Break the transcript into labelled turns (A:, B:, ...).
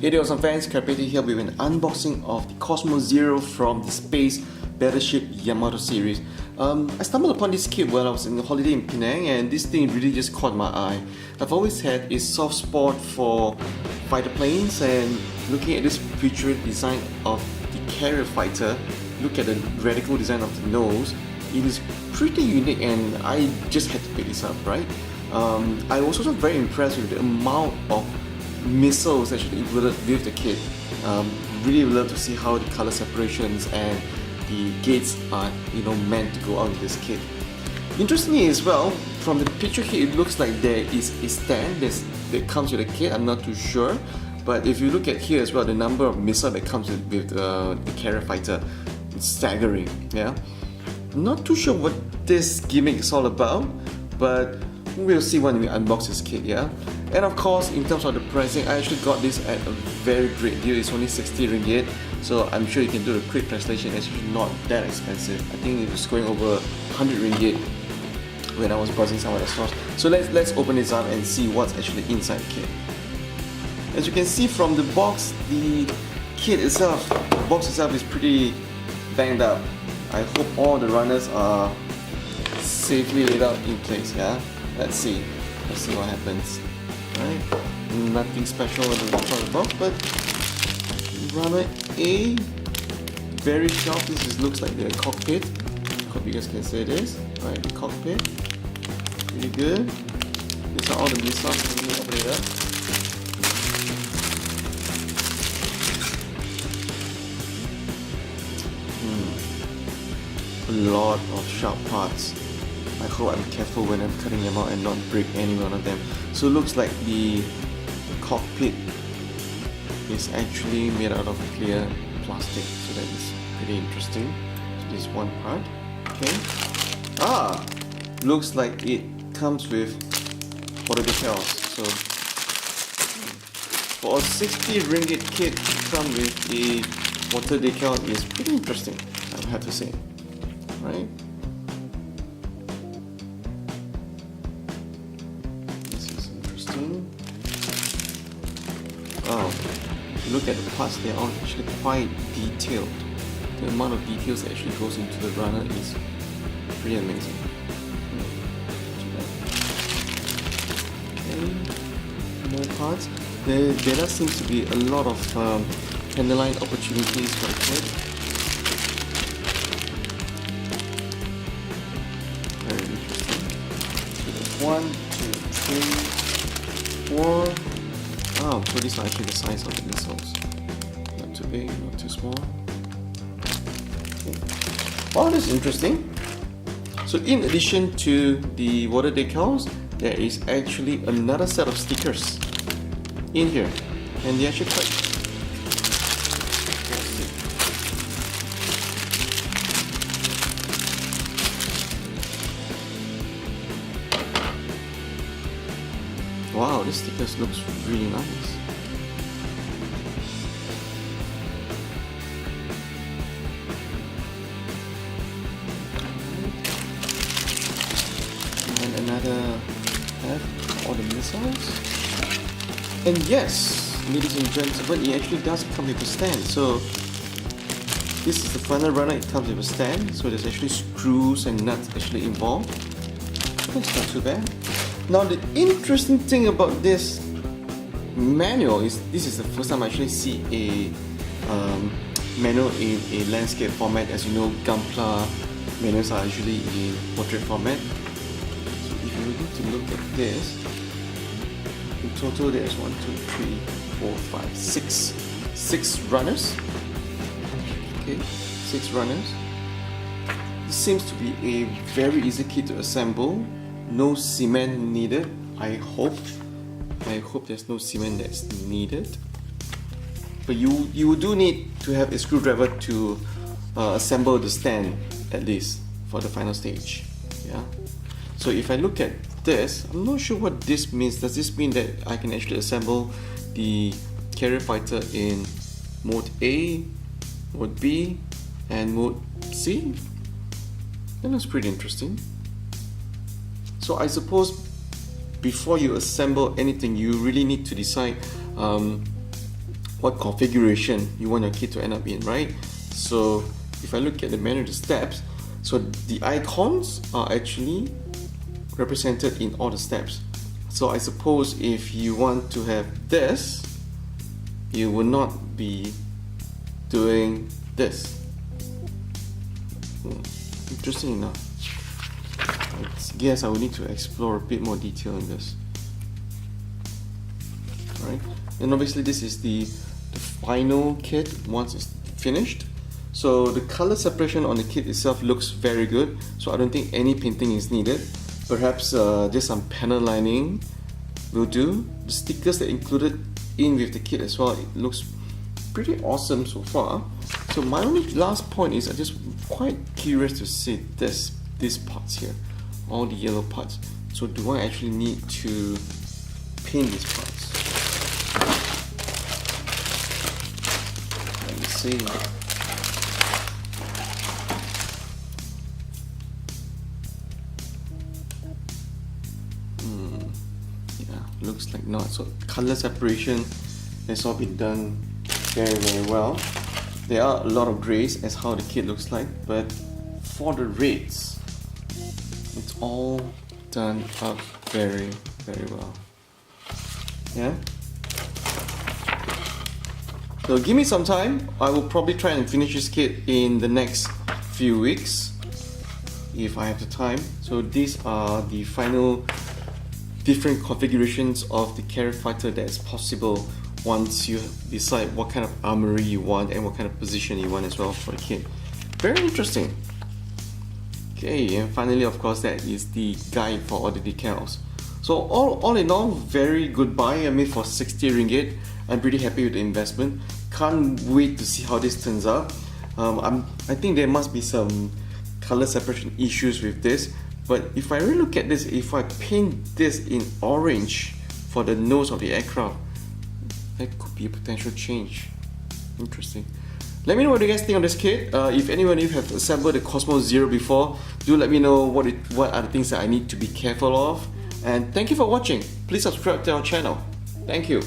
A: Hey there, awesome fans, Carpeti here with an unboxing of the Cosmo Zero from the Space Battleship Yamato series. I stumbled upon this kit while I was in the holiday in Penang, and this thing really just caught my eye. I've always had a soft spot for fighter planes, and looking at this futuristic design of the carrier fighter, look at the radical design of the nose, it is pretty unique and I just had to pick this up, right? I was also very impressed with the amount of missiles actually included with the kit. Really love to see how the color separations and the gates are meant to go out with this kit. Interestingly as well, from the picture here it looks like there is a stand that comes with the kit. I'm not too sure, but if you look at here as well, the number of missiles that comes with the carrier fighter, it's staggering. Yeah, I'm not too sure what this gimmick is all about, but we'll see when we unbox this kit. Yeah. And of course, in terms of the pricing, I actually got this at a very great deal. It's only 60 ringgit, so I'm sure you can do the quick translation. It's actually not that expensive. I think it was going over 100 ringgit when I was browsing some of the stores. So let's open this up and see what's actually inside the kit. As you can see from the box, the kit itself, the box itself is pretty banged up. I hope all the runners are safely laid out in place. Yeah, let's see what happens. Right. Nothing special on the box, but runner A, very sharp. This looks like the cockpit. Hope you guys can see this. Right, the cockpit. Really good. These are all the missiles. Let me open it up. A lot of sharp parts. I hope I'm careful when I'm cutting them out and not break any one of them. So it looks like the cockpit is actually made out of clear plastic, so that is pretty interesting. So this is one part. Okay. Looks like it comes with water decals. So for a 60 ringgit kit to come with a water decal is pretty interesting, I have to say. Right? Wow, if you look at the parts, they are actually quite detailed. The amount of details that actually goes into the runner is pretty amazing. Okay, more parts. There does seem to be a lot of underline opportunities for the kit. Very interesting. So there's 1, 2, 3, 4. Oh, so these are actually the size of the missiles. Not too big, not too small. Okay. Wow, this is interesting. So in addition to the water decals, there is actually another set of stickers in here. And they're actually quite plastic. Wow, this stickers looks really nice. And another F, all the missiles. And yes, ladies and gentlemen, it actually does come with a stand. So this is the final runner, it comes with a stand. So there's actually screws and nuts actually involved. That's not too bad. Now the interesting thing about this manual is this is the first time I actually see a manual in a landscape format. As you know, Gunpla manuals are usually in portrait format. So if you were to look at this, in total there's 1, 2, 3, 4, 5, 6 runners. Okay, 6 runners. This seems to be a very easy kit to assemble. No cement needed. I hope there's no cement that's needed. But you do need to have a screwdriver to assemble the stand, at least for the final stage. Yeah. So if I look at this, I'm not sure what this means. Does this mean that I can actually assemble the carrier fighter in mode A, mode B, and mode C? That looks pretty interesting. So I suppose before you assemble anything, you really need to decide what configuration you want your kit to end up in, right? So if I look at the menu, the steps, so the icons are actually represented in all the steps. So I suppose if you want to have this, you will not be doing this. Interesting enough. I guess I will need to explore a bit more detail in this. Alright, and obviously this is the final kit once it's finished. So the color separation on the kit itself looks very good, so I don't think any painting is needed. Perhaps just some panel lining will do. The stickers that included in with the kit as well, it looks pretty awesome so far. So my only last point is I'm just quite curious to see these parts here, all the yellow parts. So do I actually need to paint these parts? Let me see. Looks like not. So color separation has all been done very well. There are a lot of grays as how the kit looks like, but for the reds, it's all done up very well. Yeah. So give me some time. I will probably try and finish this kit in the next few weeks if I have the time. So these are the final different configurations of the carrier fighter that is possible once you decide what kind of armory you want and what kind of position you want as well for the kit. Very interesting. Okay, and finally, of course, that is the guide for all the decals. So all in all, very good buy. I mean, for 60 ringgit, I'm pretty happy with the investment. Can't wait to see how this turns out. I think there must be some color separation issues with this. But if I really look at this, if I paint this in orange for the nose of the aircraft, that could be a potential change. Interesting. Let me know what you guys think on this kit. If anyone of you have assembled the Cosmo Zero before, do let me know what are the things that I need to be careful of. And thank you for watching. Please subscribe to our channel. Thank you.